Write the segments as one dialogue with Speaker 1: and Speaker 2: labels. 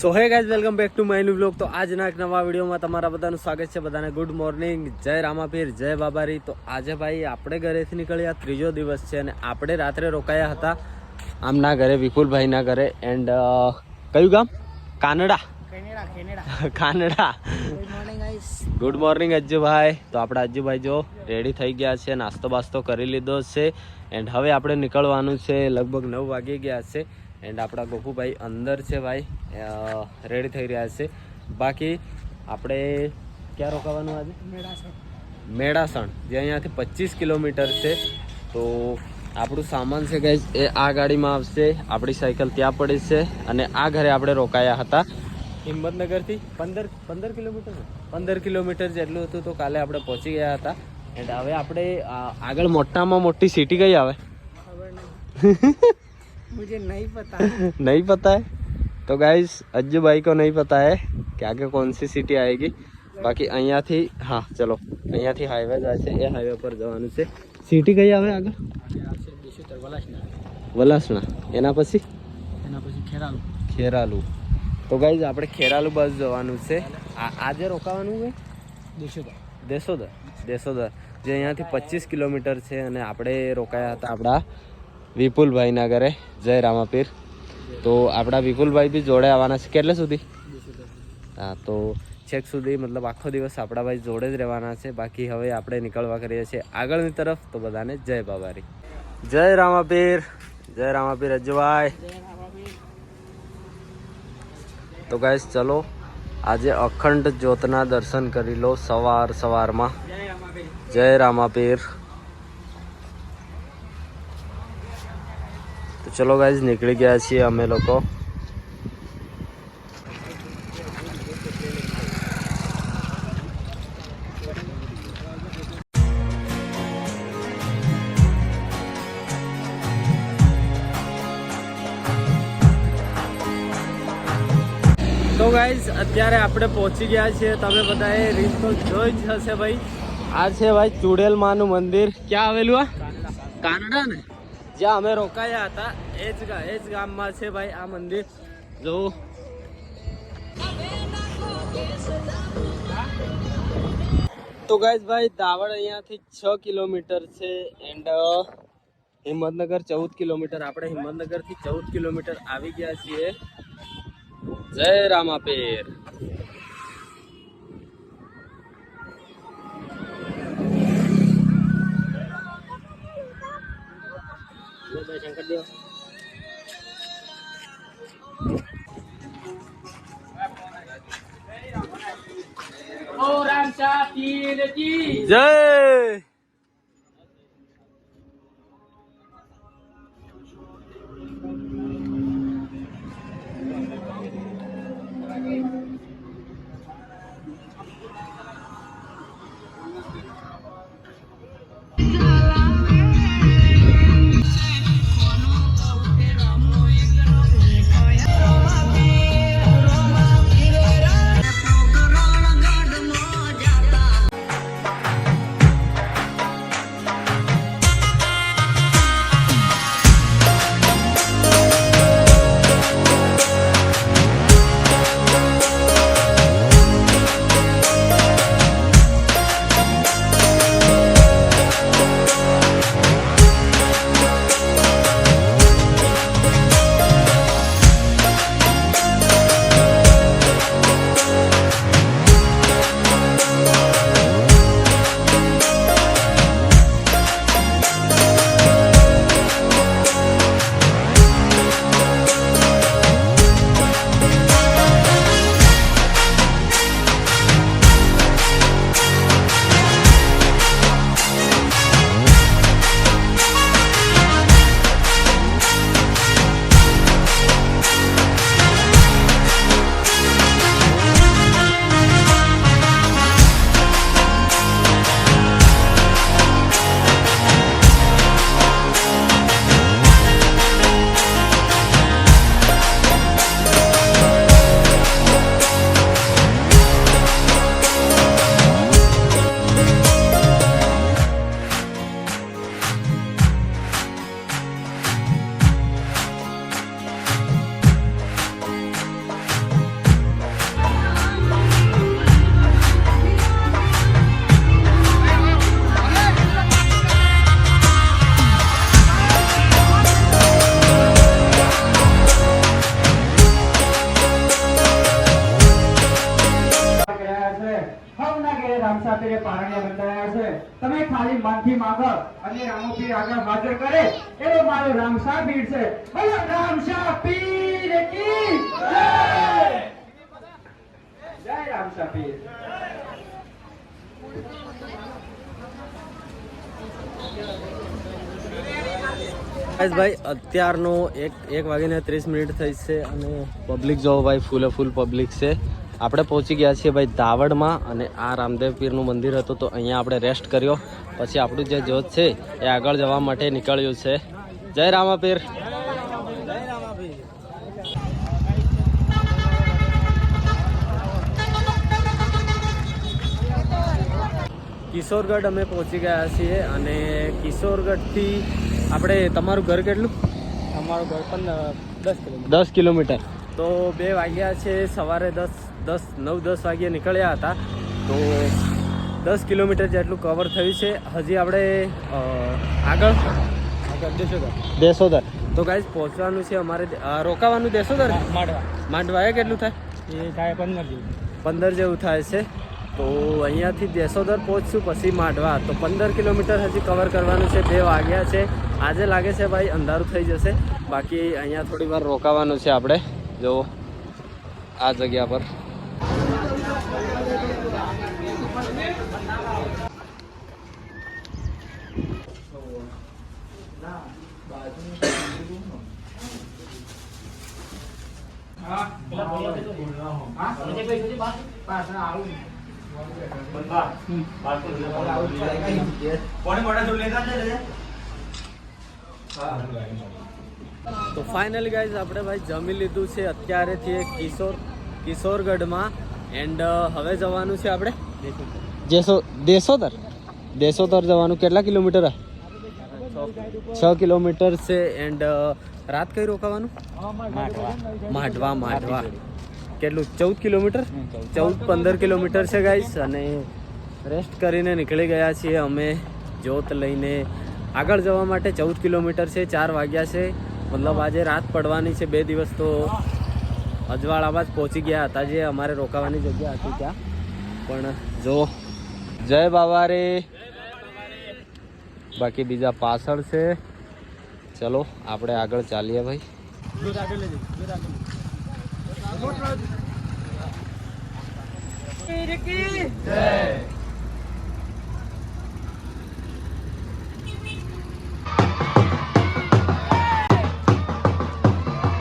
Speaker 1: So hey guys, welcome back to my new vlog. તો આજના એક નવા વિડીયોમાં તમારા બધાનું સ્વાગત છે। બધાને ગુડ મોર્નિંગ, જય રામાપીર, જય બાબારી। તો આજે ભાઈ આપણે ઘરેથી નીકળ્યા, ત્રીજો દિવસ છે અને આપણે રાત્રે રોકાયા હતા આમના ઘરે, વિપુલભાઈના ઘરે। એન્ડ કયું ગામ? કાનડા, કાનડા। Good morning Ajjubhai. તો આપણા અજ્જુભાઈ જો રેડી થઈ ગયા છે, નાસ્તો બાસ્તો કરી લીધો છે એન્ડ હવે આપણે નીકળવાનું છે। લગભગ 9 વાગી ગયા છે એન્ડ આપણા ગોપુભાઈ અંદર છે ભાઈ, રેડી થઈ રહ્યા છે। બાકી આપણે ક્યાં રોકાવાનું આજે? મેડાસણ, જે અહીંયાથી 25 કિલોમીટર છે। તો આપણું સામાન છે ગાઈઝ એ આ ગાડીમાં આવશે, આપણી સાયકલ ત્યાં પડી છે અને આ ઘરે આપણે રોકાયા હતા હિંમતનગરથી 15 કિલોમીટર 15 કિલોમીટર જેટલું હતું। તો કાલે આપણે પહોંચી ગયા હતા એન્ડ હવે આપણે આગળ મોટામાં મોટી સિટી કઈ આવે? मुझे नहीं पता नहीं पता है। तो गाइस अज्जू भाई को नहीं पता है कि आगे कौन सी सिटी आएगी। बाकी અહીંયા થી હા ચલો, અહીંયાથી હાઈવે જાય છે, એ હાઈવે પર જવાનું છે। સિટી કઈ આવે આગળ? વલાસણા, એના પછી ખેરાલુ। તો ગાઈસ આપણે ખેરાલુ બસ જવાનું છે। આજે રોકાવાનું છે દેશોદર, જે અહીંયાથી 25 કિલોમીટર છે અને આપણે રોકાયા હતા આપણા વિપુલભાઈના ઘરે, જય રામાપીર। તો આપણા વિપુલભાઈ બી જોડે આવવાના છે। કેટલે સુધી? હા, તો છેક સુધી, મતલબ આખો દિવસ આપણા ભાઈ જોડે જ રહેવાના છે। બાકી હવે આપણે નીકળવા કરીએ છીએ આગળની તરફ। તો બધાને જય બાબારી, જય રામાપીર, જય રામાપીર અજ્જુભાઈ। તો ગાઈસ ચલો આજે અખંડ જ્યોતના દર્શન કરી લો સવારમાં। જય રામાપીર। તો ચલો ગાઈઝ, નીકળી ગયા છીએ અમે લોકો। તો ગાઈઝ અત્યારે આપણે પહોંચી ગયા છીએ। તમે બધાએ રીલ તો જોઈ જ હશે ભાઈ। આ છે ભાઈ ચુડેલ માનું મંદિર। ક્યાં આવેલું? આ કાનડા ને, જ્યાં અમે રોકાયા હતા એ જ ગામમાં છે ભાઈ આ મંદિર। જો તો ગાઈઝ ભાઈ દાવડ અહીંયાથી 6 કિલોમીટર છે એન્ડ હિંમતનગર 14 કિલોમીટર। આપણે હિંમતનગરથી 14 કિલોમીટર આવી ગયા છીએ। જય રામાપીર। જય
Speaker 2: પારણ્ય બંધાયા છે. તમે ખાલી મનથી માંગો અને રામોપીર આગળ હાજર કરે એવો મારો રામશા પીર છે. બોલો રામશા પીર કી જય. જય રામશા પીર.
Speaker 1: ભાઈ અત્યારનો 1:30 થઈ છે અને પબ્લિક જો ભાઈ ફૂલે ફૂલ પબ્લિક છે. આપણે પહોંચી ગયા છીએ ભાઈ દાવડમાં અને આ રામદેવ પીરનું મંદિર હતું તો અહીંયા આપણે રેસ્ટ કર્યો. પછી આપણું જે જોત છે એ આગળ જવા માટે નીકળ્યું છે. જય રામાપીર. કિશોરગઢ અમે પહોંચી ગયા છીએ અને કિશોરગઢથી આપણે તમારું ઘર કેટલું?
Speaker 2: અમારું ઘર પણ
Speaker 1: 10 કિલોમીટર. તો 2 વાગ્યા છે, સવારે 9-10 વાગ્યે નીકળ્યા હતા તો 10 કિલોમીટર જેટલું કવર થયું છે. હજી આપણે આગળ દેશોદર. તો ગાઈઝ પહોંચવાનું છે અમારે. રોકાવાનું દેશોદર માંડવા કેટલું થાય?
Speaker 2: એ થાય
Speaker 1: 15 જેવું થાય છે. તો અહીંયાથી દેશોદર પહોંચશું પછી માંડવા. તો 15 કિલોમીટર હજી કવર કરવાનું છે. 2 વાગ્યા છે. આજે લાગે છે ભાઈ અંધારું થઈ જશે. બાકી અહીંયા થોડી વાર રોકાવાનું છે આપણે. જો આ જગ્યા પર તો ફાઇનલી ગાઈઝ આપણે ભાઈ જમી લીધું છે. અત્યારે છીએ કિશોરગઢમાં એન્ડ હવે જવાનું છે આપણે દેશોદર જવાનું. કેટલા કિલોમીટર? 6 કિલોમીટર છે. એન્ડ રાત કઈ રોકાવાનું? માંડવા. કેટલું? 14 કિલોમીટર. 15 કિલોમીટર છે ગાઈઝ. અને રેસ્ટ કરીને નીકળી ગયા છીએ અમે જોત લઈને આગળ જવા માટે. 14 કિલોમીટર છે. 4 વાગ્યા છે. મતલબ આજે રાત પડવાની છે. 2 દિવસ તો અજવાળામાં જ પહોંચી ગયા હતા જે અમારે રોકાવાની જગ્યા હતી ત્યાં. પણ જો જય બાબા રે. બાકી બીજા પાછળ છે. ચલો આપણે આગળ ચાલીએ ભાઈ.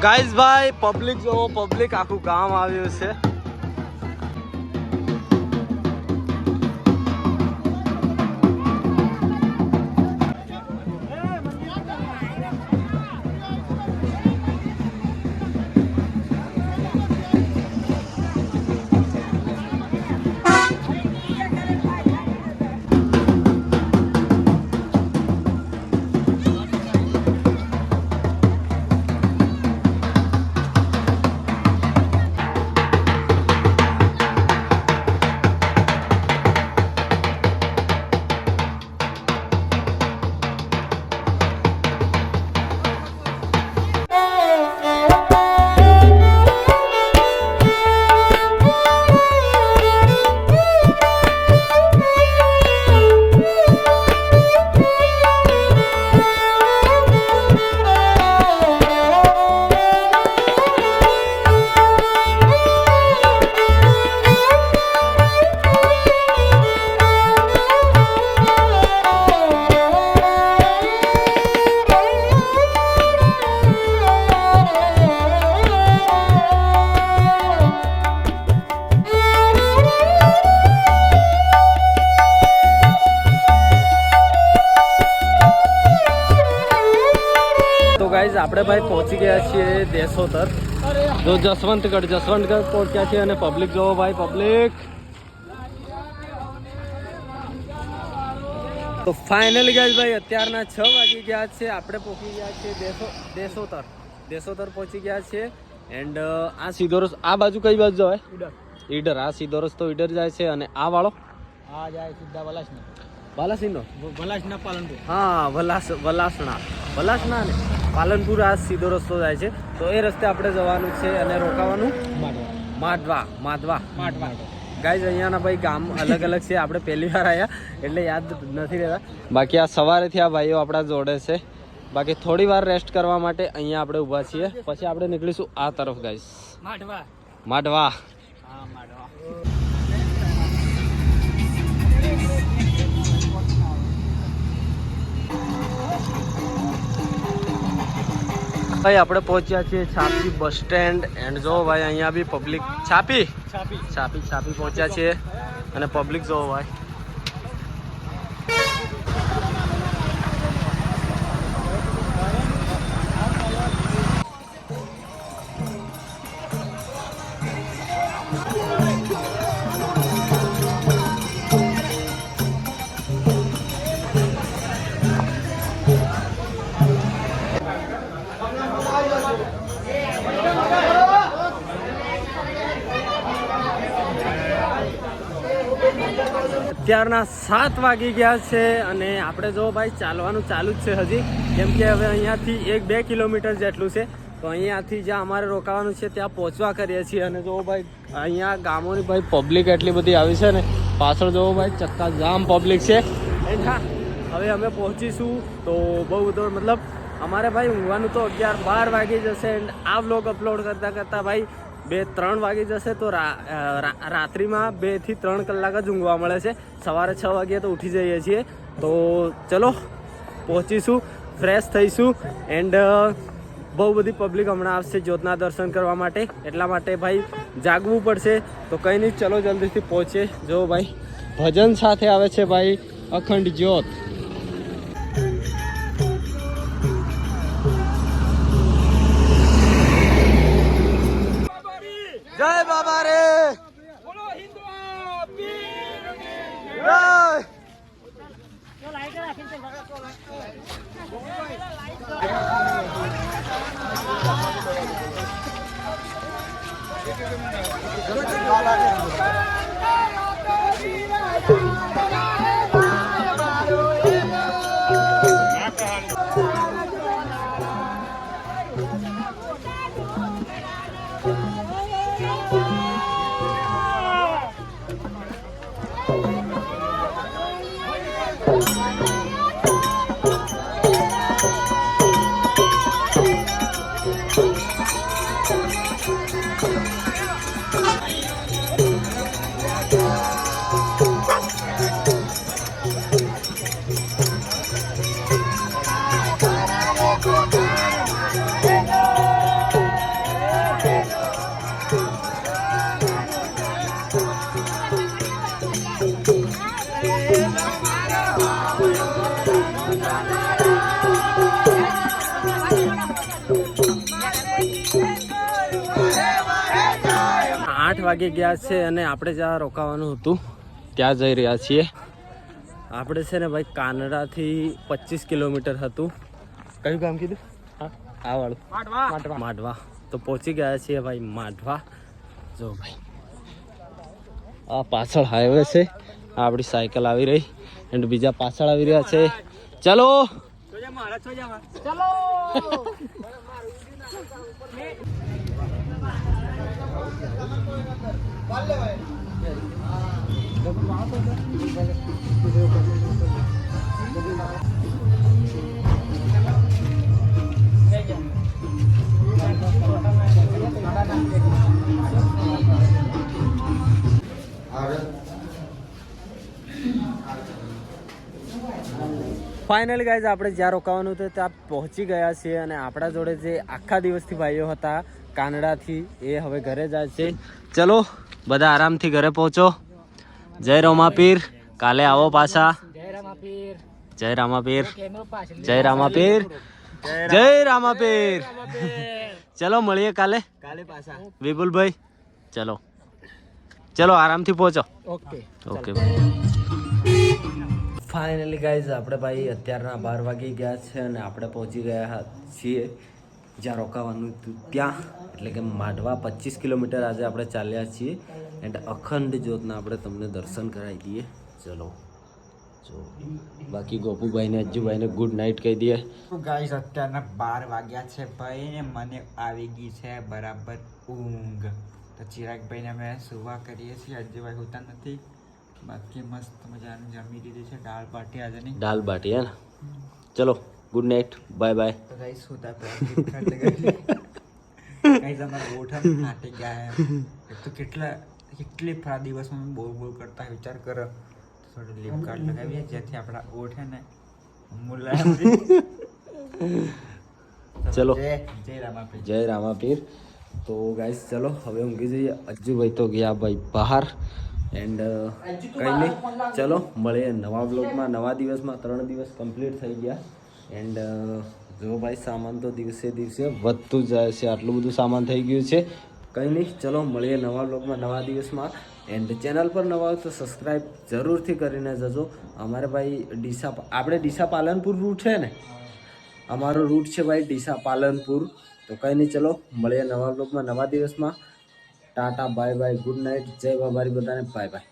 Speaker 1: ગાઈઝ ભાઈ પબ્લિક જો પબ્લિક આખું ગામ આવ્યું છે. આપણે ભાઈ પહોંચી ગયા છીએ દેશોદર. જો જસવંતગઢ પહોંચ્યા છીએ અને પબ્લિક જોવો ભાઈ પબ્લિક. તો ફાઇનલી ગાઈસ ભાઈ અત્યારના 6 વાગી ગયા છે. આપણે પહોંચી ગયા છીએ દેશોદર પહોંચી ગયા છે. એન્ડ આ સીધો રસ્તો આ બાજુ કઈ બાજુ જવાય? ઈડર. આ સીધો રસ્તો ઈડર જાય છે અને આ વાળો
Speaker 2: આ જાય સીધા
Speaker 1: વલાસણા
Speaker 2: પાલનપુર.
Speaker 1: હા વલાસણા ને પાલનપુર આ સીધો રસ્તો જાય છે. તો એ રસ્તે આપણે જવાનું છે અને રોકાવાનું માંડવા. ગાઈઝ અહીંયાના ભાઈ ગામ અલગ અલગ છે, આપણે પહેલી વાર આવ્યા એટલે યાદ નથી રહેતા. બાકી આ સવારેથી આ ભાઈઓ આપણા જોડે છે. બાકી થોડી વાર રેસ્ટ કરવા માટે અહીંયા આપણે ઊભા છીએ, પછી આપણે નીકળીશું આ તરફ ગાઈઝ. માંડવા. ભાઈ આપણે પહોંચ્યા છીએ છાપી બસ સ્ટેન્ડ એન્ડ જો ભાઈ અહીંયા બી પબ્લિક છાપી પહોંચ્યા છીએ અને પબ્લિક જો ભાઈ અત્યારના 7 વાગી ગયા છે અને આપણે જો ભાઈ ચાલવાનું ચાલુ જ છે હજી, કેમ કે હવે અહીંયાથી 1-2 કિલોમીટર જેટલું છે. તો અહીંયાથી જ્યાં અમારે રોકાવાનું છે ત્યાં પહોંચવા કરીએ છીએ. અને જો ભાઈ અહીંયા ગામોની ભાઈ પબ્લિક એટલી બધી આવી છે ને, પાછળ જો ભાઈ ચક્કા જામ પબ્લિક છે. એન્ડ હા, હવે અમે પહોંચીશું તો બહુ બધો મતલબ અમારે ભાઈ ઊંઘવાનું તો 11-12 વાગી જશે. એન્ડ આ વ્લોગ અપલોડ કરતાં ભાઈ 2-3 વાગી જશે. તો રાત્રિમાં 2 થી 3 કલાક જ ઊંઘવા મળે છે. સવારે 6 વાગ્યે તો ઉઠી જઈએ છીએ. તો ચલો પહોંચીશું, ફ્રેશ થઈશું. એન્ડ બહુ બધી પબ્લિક હમણાં આવશે જ્યોતના દર્શન કરવા માટે, એટલા માટે ભાઈ જાગવું પડશે. તો કંઈ નહીં, ચલો જલ્દીથી પહોંચે. જો ભાઈ ભજન સાથે આવે છે ભાઈ અખંડ જ્યોત. જય બાબા રે, બોલો હિન્દુઆ પીરની જય. વાગી ગયા છે અને આપણે જ્યાં રોકાવાનું હતું ત્યાં જઈ રહ્યા છીએ. આપણે છે ને ભાઈ કાનડાથી 25 કિલોમીટર હતું. કયું ગામ કીધું? હા, આ વાળું માંડવા. તો પહોંચી ગયા છીએ ભાઈ માંડવા. જો ભાઈ આ પાછળ હાઈવે છે, આ આપણી સાયકલ આવી રહી એન્ડ બીજા પાછળ આવી રહ્યા છે. ચલો ફાઇનલી ગાઈઝ આપણે જ્યાં રોકાવાનું હતું ત્યાં પહોંચી ગયા છીએ. અને આપણા જોડે જે આખા દિવસથી ભાઈઓ હતા કાનડાથી, એ હવે ઘરે જાય છે. ચલો બધા આરામથી ઘરે પહોંચો. જય રમાપીર, કાલે આવો પાછા. જય રામાપીર, જય રામાપીર, જય રામાપીર. ચલો મળીએ કાલે પાછા વિપુલભાઈ. ચલો આરામથી પહોંચો. ઓકે ફાઇનલી ગાઈઝ આપણે ભાઈ અત્યારના 12 વાગી ગયા છે અને આપણે પહોંચી ગયા છીએ જ્યાં રોકાવાનું હતું ત્યાં, એટલે કે માંડવા. 25 કિલોમીટર આજે આપણે ચાલ્યા છીએ. એન્ડ અખંડ જ્યોતના આપણે તમને દર્શન કરાવી દઈએ. ચલો જો બાકી ગોપુભાઈ ને અજ્જુભાઈ ને ગુડ નાઇટ કહી દઈએ.
Speaker 3: ગાઈસ અત્યારના 12 વાગ્યા છે ભાઈ ને મને આવી ગઈ છે બરાબર ઊંઘ. તો ચિરાગભાઈને અમે સુવા કરીએ છીએ. અજયભાઈ હોતા નથી. બાકી મસ્ત મજાનું જમી દીધું છે. દાળ બાટી આજની.
Speaker 1: દાલ બાટી હે ને. ચલો ગુડ નાઇટ, બાય બાય.
Speaker 3: તો ગાઈસ હોતા ગાઈસ અમારા ઓઠા ફાટી ગયા છે. એક તો કેટલી ફરા દિવસમાં અમે બોલ કરતા હોય. વિચાર કરો. થોડું લીપ કાર્ડ લગાવીએ જેથી આપણા ઓઠ છે ને મુલાયમ રહે.
Speaker 1: ચલો
Speaker 3: જય રામાપીર.
Speaker 1: જય રામાપીર. તો ગાઈસ ચલો હવે ઊંઘી જઈએ. અજ્જુભાઈ તો ગયા ભાઈ બહાર. એન્ડ કંઈ નહીં, ચલો મળીએ નવા બ્લોગમાં. નવા દિવસમાં 3 દિવસ કમ્પ્લીટ થઈ ગયા. એન્ડ જો ભાઈ સામાન તો દિવસે દિવસે વધતું જાય છે. આટલું બધું સામાન થઈ ગયું છે. કંઈ નહીં, ચલો મળીએ નવા બ્લોગમાં નવા દિવસમાં. એન્ડ ચેનલ પર નવા હોય તો સબસ્ક્રાઈબ જરૂરથી કરીને જજો. અમારે ભાઈ આપણે ડીસા પાલનપુર રૂટ છે ને, અમારો રૂટ છે ભાઈ ડીસા પાલનપુર. તો કંઈ નહીં, ચલો મળીએ નવા બ્લોગમાં નવા દિવસમાં. Tata bye bye, good night, જય બાબારી બધાને, બાય બાય.